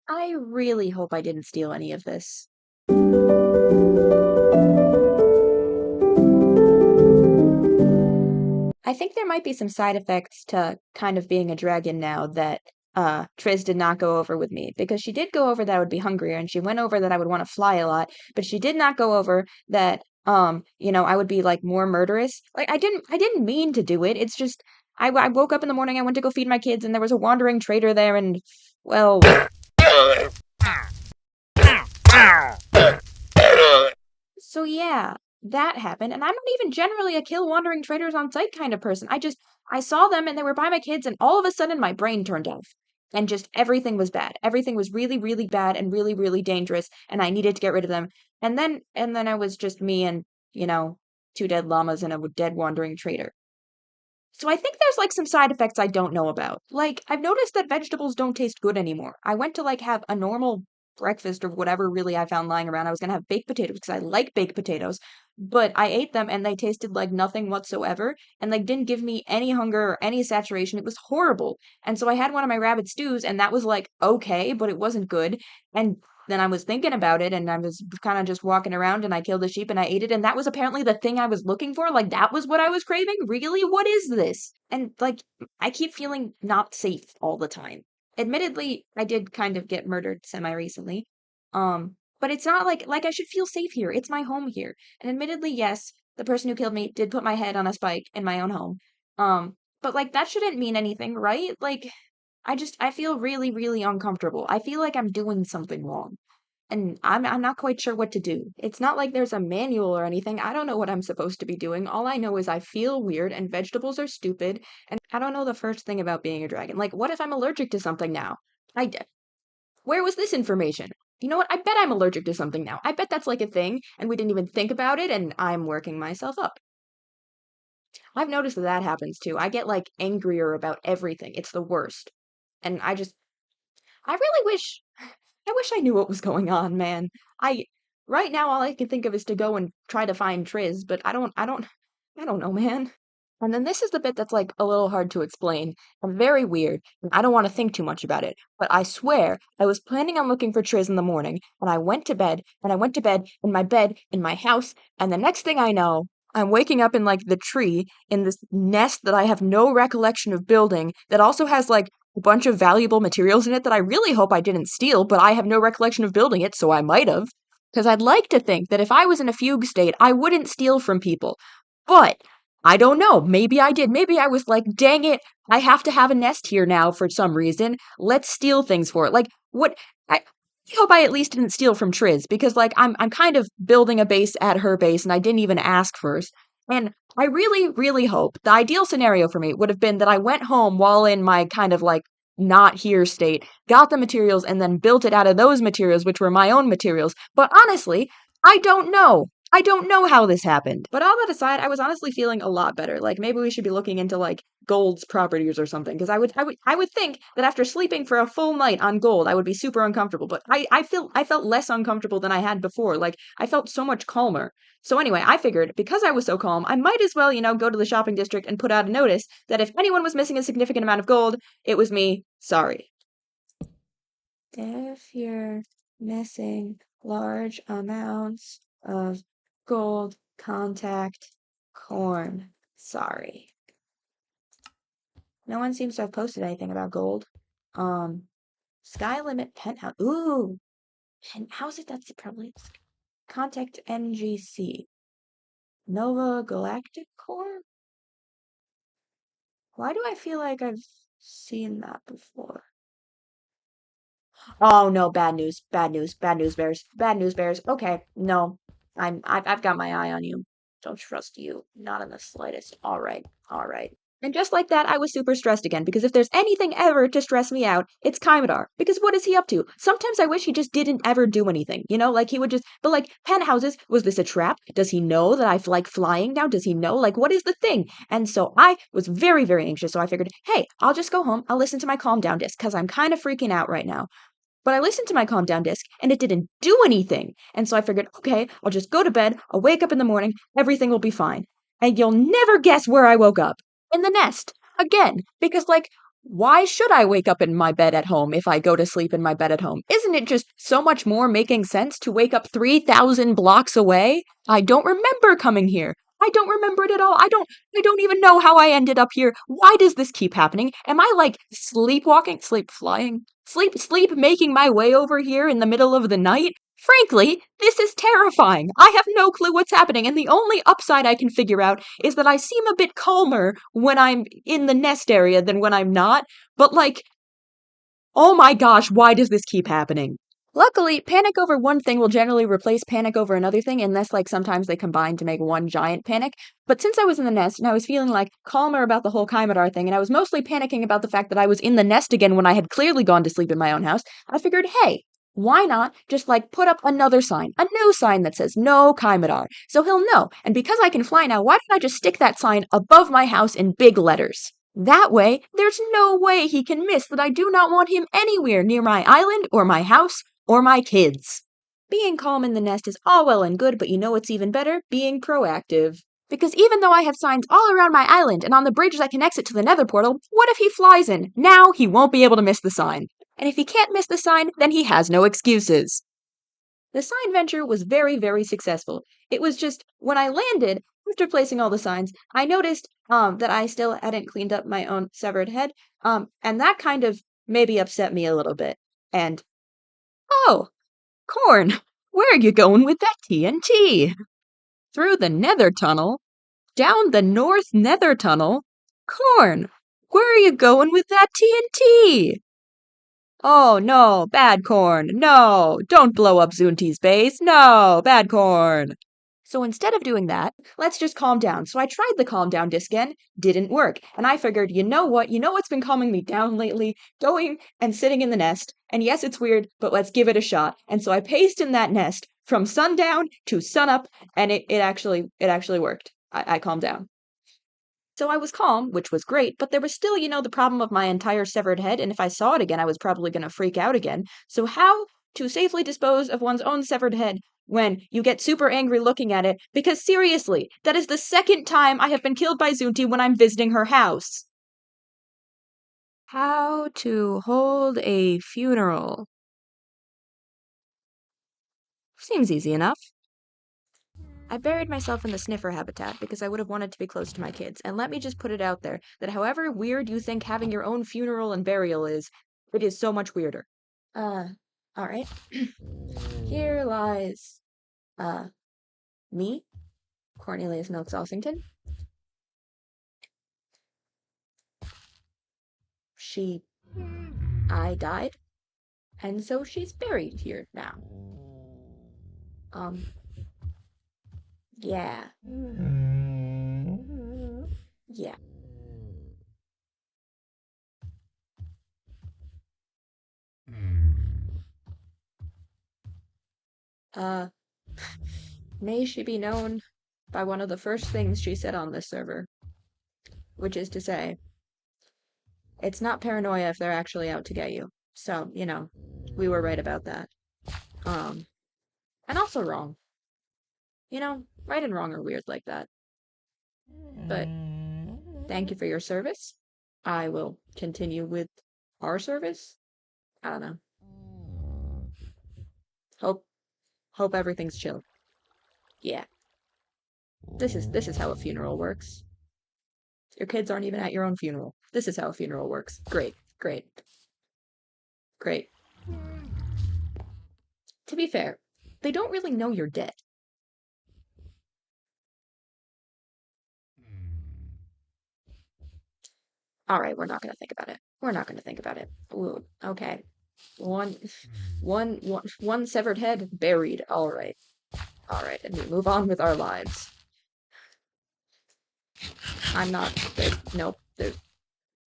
I really hope I didn't steal any of this. I think there might be some side effects to kind of being a dragon now that Triz did not go over with me because she did go over that I would be hungrier and she went over that I would want to fly a lot, but she did not go over that I would be like more murderous. Like I didn't mean to do it. It's just I woke up in the morning, I went to go feed my kids and there was a wandering trader there and well, so yeah, that happened. And I'm not even generally a kill wandering traders on sight kind of person. I saw them and they were by my kids and all of a sudden my brain turned off. And just everything was bad. Everything was really, really bad and really, really dangerous and I needed to get rid of them. And then I was just me and, you know, two dead llamas and a dead wandering trader. So I think there's like some side effects I don't know about. Like I've noticed that vegetables don't taste good anymore. I went to like have a normal breakfast or whatever really I found lying around. I was gonna have baked potatoes because I like baked potatoes, but I ate them and they tasted like nothing whatsoever and like didn't give me any hunger or any saturation. It was horrible. And so I had one of my rabbit stews and that was like okay, but it wasn't good. And then I was thinking about it and I was kind of just walking around and I killed a sheep and I ate it and that was apparently the thing I was looking for. Like that was what I was craving? Really? What is this? And like I keep feeling not safe all the time. Admittedly, I did kind of get murdered semi recently. But it's not like I should feel safe here. It's my home here. And admittedly, yes, the person who killed me did put my head on a spike in my own home. But like that shouldn't mean anything, right? Like I feel really, really uncomfortable. I feel like I'm doing something wrong. And I'm not quite sure what to do. It's not like there's a manual or anything. I don't know what I'm supposed to be doing. All I know is I feel weird and vegetables are stupid and I don't know the first thing about being a dragon. Like what if I'm allergic to something now? I d- where was this information? You know what? I bet I'm allergic to something now. I bet that's like a thing and we didn't even think about it and I'm working myself up. I've noticed that that happens too. I get like angrier about everything. It's the worst. And I really wish I knew what was going on, man. I right now all I can think of is to go and try to find Triz, but I don't know, man. And then this is the bit that's like a little hard to explain and very weird, and I don't want to think too much about it. But I swear I was planning on looking for Triz in the morning, and I went to bed, and I went to bed in my house, and the next thing I know, I'm waking up in like the tree in this nest that I have no recollection of building that also has like a bunch of valuable materials in it that I really hope I didn't steal, but I have no recollection of building it, so I might have. Because I'd like to think that if I was in a fugue state, I wouldn't steal from people. But I don't know. Maybe I did. Maybe I was like, dang it, I have to have a nest here now for some reason. Let's steal things for it. Like, what? I hope I at least didn't steal from Triz because, like, I'm kind of building a base at her base and I didn't even ask first. And I really, really hope the ideal scenario for me would have been that I went home while in my kind of like not here state, got the materials, and then built it out of those materials, which were my own materials. But honestly, I don't know. I don't know how this happened. But all that aside, I was honestly feeling a lot better. Like maybe we should be looking into like gold's properties or something. Because I would think that after sleeping for a full night on gold, I would be super uncomfortable. But I felt less uncomfortable than I had before. Like I felt so much calmer. So anyway, I figured because I was so calm, I might as well, go to the shopping district and put out a notice that if anyone was missing a significant amount of gold, it was me. Sorry. If you're missing large amounts of gold, contact corn. Sorry. No one seems to have posted anything about gold. Um, Sky Limit Penthouse. Ooh, how is it that's probably contact NGC. Nova Galactic Core? Why do I feel like I've seen that before? Oh no, bad news, bad news, bad news bears, bad news bears. Okay, no, I've got my eye on you. Don't trust you, not in the slightest. All right, all right. And just like that, I was super stressed again because if there's anything ever to stress me out, it's Kaimdar. Because what is he up to? Sometimes I wish he just didn't ever do anything. Like he would just. But like penthouses, was this a trap? Does he know that I like flying now? Does he know? Like what is the thing? And so I was very, very anxious. So I figured, hey, I'll just go home. I'll listen to my calm down disc because I'm kind of freaking out right now. But I listened to my calm down disc and it didn't do anything. And so I figured, okay, I'll just go to bed. I'll wake up in the morning. Everything will be fine. And you'll never guess where I woke up. In the nest. Again. Because, like, Why should I wake up in my bed at home if I go to sleep in my bed at home? Isn't it just so much more making sense to wake up 3,000 blocks away? I don't remember coming here. I don't remember it at all. I don't even know how I ended up here. Why does this keep happening? Am I like sleepwalking, sleep flying, sleep making my way over here in the middle of the night? Frankly, this is terrifying. I have no clue what's happening, and the only upside I can figure out is that I seem a bit calmer when I'm in the nest area than when I'm not. But like, oh my gosh, why does this keep happening? Luckily, panic over one thing will generally replace panic over another thing, unless like sometimes they combine to make one giant panic. But since I was in the nest and I was feeling like calmer about the whole Kaimadar thing, and I was mostly panicking about the fact that I was in the nest again when I had clearly gone to sleep in my own house, I figured, hey, why not just like put up another sign, a new sign that says no Kaimadar, so he'll know. And because I can fly now, why don't I just stick that sign above my house in big letters? That way, there's no way he can miss that I do not want him anywhere near my island or my house or my kids. Being calm in the nest is all well and good, but you know what's even better? Being proactive. Because even though I have signs all around my island and on the bridge that connects it to the nether portal, what if he flies in? Now he won't be able to miss the sign. And if he can't miss the sign, then he has no excuses. The sign venture was very, very successful. It was just when I landed, after placing all the signs, I noticed that I still hadn't cleaned up my own severed head. And that kind of maybe upset me a little bit. And oh, Corn, where are you going with that TNT? Through the nether tunnel? Down the north nether tunnel? Corn, where are you going with that TNT? Oh no, bad Corn, no, don't blow up Zunti's base, no, bad Corn. So instead of doing that, let's just calm down. So I tried the calm down disc again, didn't work. And I figured, you know what? You know what's been calming me down lately? Going and sitting in the nest. And yes, it's weird, but let's give it a shot. And so I paced in that nest from sundown to sunup, and it actually worked. I calmed down. So I was calm, which was great, but there was still, the problem of my entire severed head, and if I saw it again, I was probably going to freak out again. So how to safely dispose of one's own severed head when you get super angry looking at it? Because seriously, that is the second time I have been killed by Zunti when I'm visiting her house. How to hold a funeral. Seems easy enough. I buried myself in the sniffer habitat because I would have wanted to be close to my kids. And let me just put it out there that however weird you think having your own funeral and burial is, it is so much weirder. Uh, alright. Here lies, uh, me, Cornelius Milks Ossington. I died, and so she's buried here now. Um, yeah. Yeah. Uh, may she be known by one of the first things she said on this server, which is to say, it's not paranoia if they're actually out to get you. So, we were right about that. Um, and also wrong. Right and wrong are weird like that. But thank you for your service. I will continue with our service. I don't know. Hope everything's chill. Yeah. This is how a funeral works. Your kids aren't even at your own funeral. This is how a funeral works. Great, great, great. To be fair, they don't really know you're dead. All right, we're not gonna think about it. We're not gonna think about it. Ooh, okay. One, one severed head buried. All right, and we move on with our lives. I'm not. Nope. There's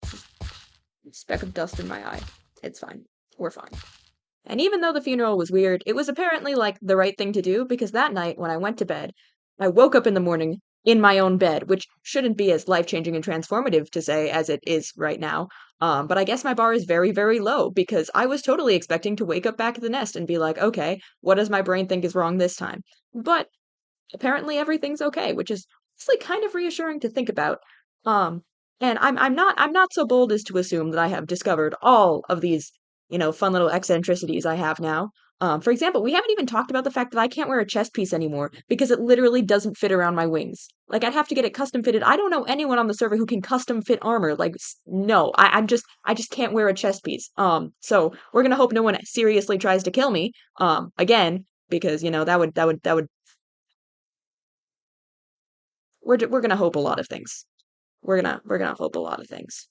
a speck of dust in my eye. It's fine. We're fine. And even though the funeral was weird, it was apparently like the right thing to do because that night when I went to bed, I woke up in the morning in my own bed, which shouldn't be as life-changing and transformative to say as it is right now. But I guess my bar is very, very low because I was totally expecting to wake up back at the nest and be like, okay, what does my brain think is wrong this time? But apparently everything's okay, which is honestly kind of reassuring to think about. Um, And I'm not so bold as to assume that I have discovered all of these, fun little eccentricities I have now. For example, we haven't even talked about the fact that I can't wear a chest piece anymore because it literally doesn't fit around my wings. Like I'd have to get it custom fitted. I don't know anyone on the server who can custom fit armor. Like no, I just can't wear a chest piece. So we're gonna hope no one seriously tries to kill me. Again, because that would we're gonna hope a lot of things. We're gonna hope a lot of things.